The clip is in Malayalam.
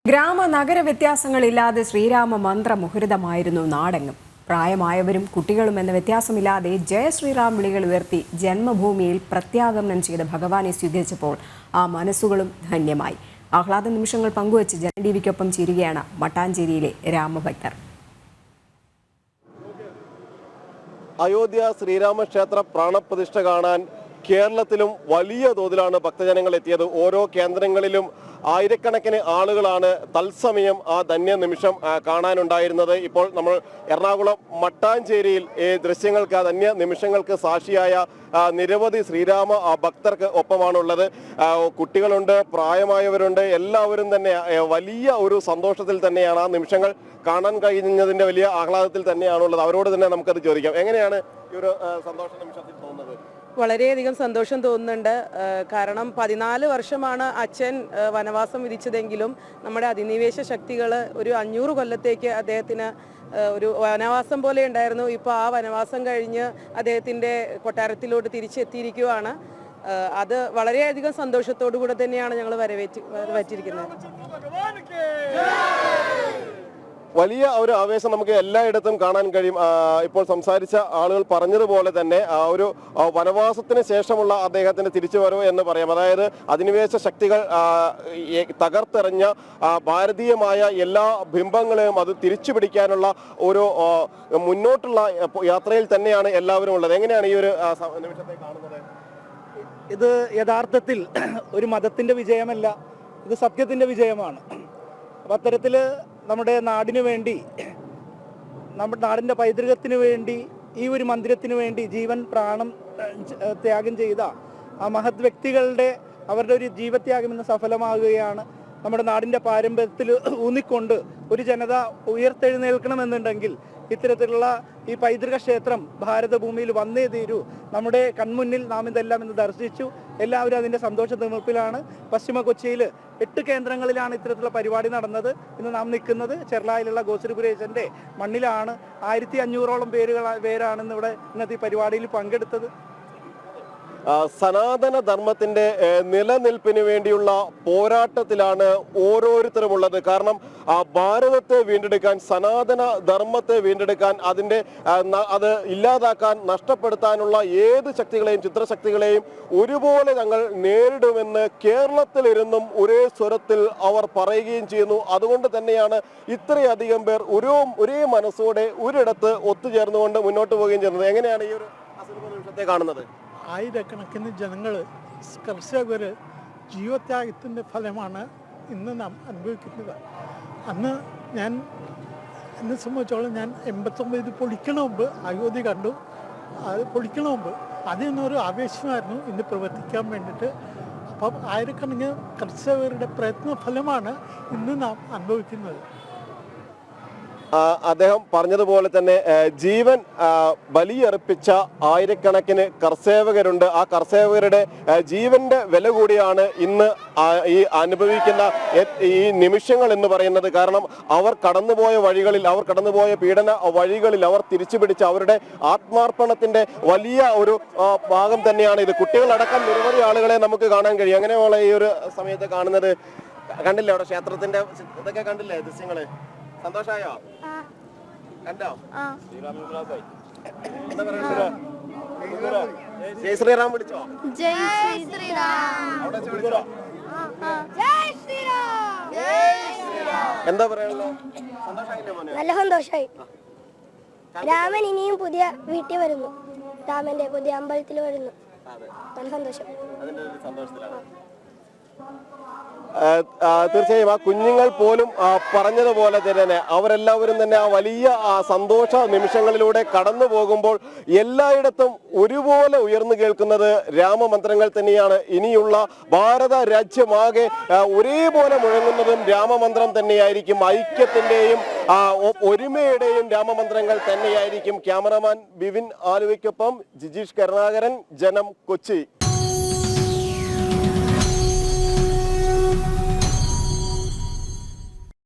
ഗ്രാമ നഗര വ്യത്യാസങ്ങളില്ലാതെ ശ്രീരാമ മന്ത്ര മുഖരിതമായിരുന്നു നാടെങ്ങും. പ്രായമായവരും കുട്ടികളും എന്ന വ്യത്യാസമില്ലാതെ ജയ ശ്രീറാം വിളികൾ ഉയർത്തി ജന്മഭൂമിയിൽ പ്രത്യാഗമനം ചെയ്ത ഭഗവാനെ സ്വീകരിച്ചപ്പോൾ ആ മനസ്സുകളും ധന്യമായി. ആഹ്ലാദ നിമിഷങ്ങൾ പങ്കുവച്ച് ജനം ടിവിക്കൊപ്പം ചേരുകയാണ് മട്ടാഞ്ചേരിയിലെ രാമഭക്തർ. അയോധ്യ ശ്രീരാമക്ഷേത്ര പ്രാണപ്രതിഷ്ഠ കാണാൻ കേരളത്തിലും വലിയ തോതിലാണ് ഭക്തജനങ്ങൾ എത്തിയത്. ഓരോ കേന്ദ്രങ്ങളിലും ആയിരക്കണക്കിന് ആളുകളാണ് തത്സമയം ആ ധന്യ നിമിഷം കാണാനുണ്ടായിരുന്നത്. ഇപ്പോൾ നമ്മൾ എറണാകുളം മട്ടാഞ്ചേരിയിൽ ഈ ദൃശ്യങ്ങൾക്ക്, ആ ധന്യ നിമിഷങ്ങൾക്ക് സാക്ഷിയായ നിരവധി ശ്രീരാമ ഭക്തർക്ക് ഒപ്പമാണുള്ളത്. കുട്ടികളുണ്ട്, പ്രായമായവരുണ്ട്, എല്ലാവരും തന്നെ വലിയ ഒരു സന്തോഷത്തിൽ തന്നെയാണ്. ആ നിമിഷങ്ങൾ കാണാൻ കഴിഞ്ഞതിന്റെ വലിയ ആഹ്ലാദത്തിൽ തന്നെയാണുള്ളത്. അവരോട് തന്നെ നമുക്കത് ചോദിക്കാം. എങ്ങനെയാണ് ഈ ഒരു സന്തോഷ നിമിഷത്തിൽ തോന്നുന്നത്? വളരെയധികം സന്തോഷം തോന്നുന്നുണ്ട്. കാരണം 14 വർഷമാണ് അച്ഛൻ വനവാസം വിധിച്ചതെങ്കിലും നമ്മുടെ അധിനിവേശ ശക്തികൾ ഒരു 500 കൊല്ലത്തേക്ക് അദ്ദേഹത്തിന് ഒരു വനവാസം പോലെ ഉണ്ടായിരുന്നു. ഇപ്പോൾ ആ വനവാസം കഴിഞ്ഞ് അദ്ദേഹത്തിൻ്റെ കൊട്ടാരത്തിലോട്ട് തിരിച്ചെത്തിയിരിക്കുകയാണ്. അത് വളരെയധികം സന്തോഷത്തോടു കൂടെ തന്നെയാണ് ഞങ്ങൾ വരവേറ്റിരിക്കുന്നത്. വലിയ ഒരു ആവേശം നമുക്ക് എല്ലായിടത്തും കാണാൻ കഴിയും. ഇപ്പോൾ സംസാരിച്ച ആളുകൾ പറഞ്ഞതുപോലെ തന്നെ ആ ഒരു വനവാസത്തിന് ശേഷമുള്ള അദ്ദേഹത്തിന്റെ തിരിച്ചുവരവ് എന്ന് പറയാം. അതായത് അധിനിവേശ ശക്തികൾ തകർത്തെറിഞ്ഞ ഭാരതീയമായ എല്ലാ ബിംബങ്ങളെയും അത് തിരിച്ചു പിടിക്കാനുള്ള ഒരു മുന്നോട്ടുള്ള യാത്രയിൽ തന്നെയാണ് എല്ലാവരും ഉള്ളത്. എങ്ങനെയാണ് ഈ ഒരു നിമിഷത്തെ കാണുന്നത്? ഇത് യഥാർത്ഥത്തിൽ ഒരു മതത്തിന്റെ വിജയമല്ല, ഇത് സത്യത്തിന്റെ വിജയമാണ്. അപ്പം അത്തരത്തിൽ നമ്മുടെ നാടിനു വേണ്ടി, നമ്മുടെ നാടിൻ്റെ പൈതൃകത്തിന് വേണ്ടി, ഈ ഒരു മന്ദിരത്തിന് വേണ്ടി ജീവൻ പ്രാണം ത്യാഗം ചെയ്ത ആ മഹത് വ്യക്തികളുടെ അവരുടെ ഒരു ജീവത്യാഗം ഇന്ന് സഫലമാകുകയാണ്. നമ്മുടെ നാടിൻ്റെ പാരമ്പര്യത്തിൽ ഊന്നിക്കൊണ്ട് ഒരു ജനത ഉയർത്തെഴുന്നേൽക്കണമെന്നുണ്ടെങ്കിൽ ഇത്തരത്തിലുള്ള ഈ പൈതൃക ക്ഷേത്രം ഭാരതഭൂമിയിൽ വന്നേ തീരൂ. നമ്മുടെ കൺമുന്നിൽ നാം ഇതെല്ലാം ഇന്ന് ദർശിച്ചു. എല്ലാവരും അതിൻ്റെ സന്തോഷ തിമിർപ്പിലാണ്. പശ്ചിമ കൊച്ചിയിൽ 8 കേന്ദ്രങ്ങളിലാണ് ഇത്തരത്തിലുള്ള പരിപാടി നടന്നത്. ഇന്ന് നാം നിൽക്കുന്നത് ചെർളായിലുള്ള ഗോശ്രീപുരേശൻ്റെ മണ്ണിലാണ്. 1500ഓളം പേരാണ് ഇന്നിവിടെ ഇന്നത്തെ ഈ പരിപാടിയിൽ പങ്കെടുത്തത്. സനാതന ധർമ്മത്തിന്റെ നിലനിൽപ്പിന് വേണ്ടിയുള്ള പോരാട്ടത്തിലാണ് ഓരോരുത്തരും ഉള്ളത്. കാരണം ഭാരതത്തെ വീണ്ടെടുക്കാൻ, സനാതന ധർമ്മത്തെ വീണ്ടെടുക്കാൻ, അത് ഇല്ലാതാക്കാൻ, നഷ്ടപ്പെടുത്താനുള്ള ഏത് ശക്തികളെയും ചിത്രശക്തികളെയും ഒരുപോലെ ഞങ്ങൾ നേരിടുമെന്ന് കേരളത്തിലിരുന്നും ഒരേ സ്വരത്തിൽ അവർ പറയുകയും ചെയ്യുന്നു. അതുകൊണ്ട് തന്നെയാണ് ഇത്രയധികം പേർ ഒരേ മനസ്സോടെ ഒരിടത്ത് ഒത്തുചേർന്നുകൊണ്ട് മുന്നോട്ട് പോവുകയും ചെയ്യുന്നത്. എങ്ങനെയാണ് ഈ ഒരു നിമിഷത്തെ കാണുന്നത്? ആയിരക്കണക്കിന് ജനങ്ങൾ, കർഷകർ ജീവത്യാഗത്തിൻ്റെ ഫലമാണ് ഇന്ന് നാം അനുഭവിക്കുന്നത്. അന്ന് എന്നെ സംബന്ധിച്ചോളം ഞാൻ 89 പൊളിക്കണ മുമ്പ് അയോധ്യ കണ്ടു. അത് പൊളിക്കണ മുമ്പ് അതിൽ നിന്നൊരു ആവേശമായിരുന്നു ഇന്ന് പ്രവർത്തിക്കാൻ വേണ്ടിയിട്ട്. അപ്പം ആയിരക്കണക്കിന് കർഷകരുടെ പ്രയത്ന ഫലമാണ് ഇന്ന് നാം അനുഭവിക്കുന്നത്. അദ്ദേഹം പറഞ്ഞതുപോലെ തന്നെ ജീവൻ ബലിയർപ്പിച്ച ആയിരക്കണക്കിന് കർഷകരുണ്ട്. ആ കർഷകരുടെ ജീവന്റെ വില കൂടിയാണ് ഇന്ന് ഈ അനുഭവിക്കുന്ന ഈ നിമിഷങ്ങൾ എന്ന് പറയുന്നത്. കാരണം അവർ കടന്നുപോയ വഴികളിൽ, അവർ കടന്നുപോയ പീഡന വഴികളിൽ അവർ തിരിച്ചു പിടിച്ച അവരുടെ ആത്മാർപ്പണത്തിന്റെ വലിയ ഒരു ഭാഗം തന്നെയാണ് ഇത്. കുട്ടികളടക്കം നിരവധി ആളുകളെ നമുക്ക് കാണാൻ കഴിയും. അങ്ങനെയുള്ള ഈ ഒരു സമയത്ത് കാണുന്നത് കണ്ടില്ലേ? അവിടെ ക്ഷേത്രത്തിന്റെ ഇതൊക്കെ കണ്ടില്ലേ ദൃശ്യങ്ങള്? സന്തോഷായോ? കണ്ടോ? ജയ് ശ്രീറാം വിളിച്ചോ? ജയ് ശ്രീറാം. എന്താ പറയാനുള്ളത്? നല്ല സന്തോഷായി. രാമൻ ഇനിയും പുതിയ വീട്ടിൽ വരുന്നു, രാമന്റെ പുതിയ അമ്പലത്തിൽ വരുന്നു. നല്ല സന്തോഷം. തീർച്ചയായും ആ കുഞ്ഞുങ്ങൾ പോലും പറഞ്ഞതുപോലെ തന്നെ അവരെല്ലാവരും തന്നെ ആ വലിയ സന്തോഷ നിമിഷങ്ങളിലൂടെ കടന്നു പോകുമ്പോൾ എല്ലായിടത്തും ഒരുപോലെ ഉയർന്നു കേൾക്കുന്നത് രാമമന്ത്രങ്ങൾ തന്നെയാണ്. ഇനിയുള്ള ഭാരത രാജ്യമാകെ ഒരേപോലെ മുഴങ്ങുന്നതും രാമമന്ത്രം തന്നെയായിരിക്കും. ഐക്യത്തിന്റെയും ഒരുമയുടെയും രാമമന്ത്രങ്ങൾ തന്നെയായിരിക്കും. ക്യാമറമാൻ ബിവിൻ ആലുവയ്ക്കൊപ്പം ജിജീഷ് കരുണാകരൻ, ജനം, കൊച്ചി.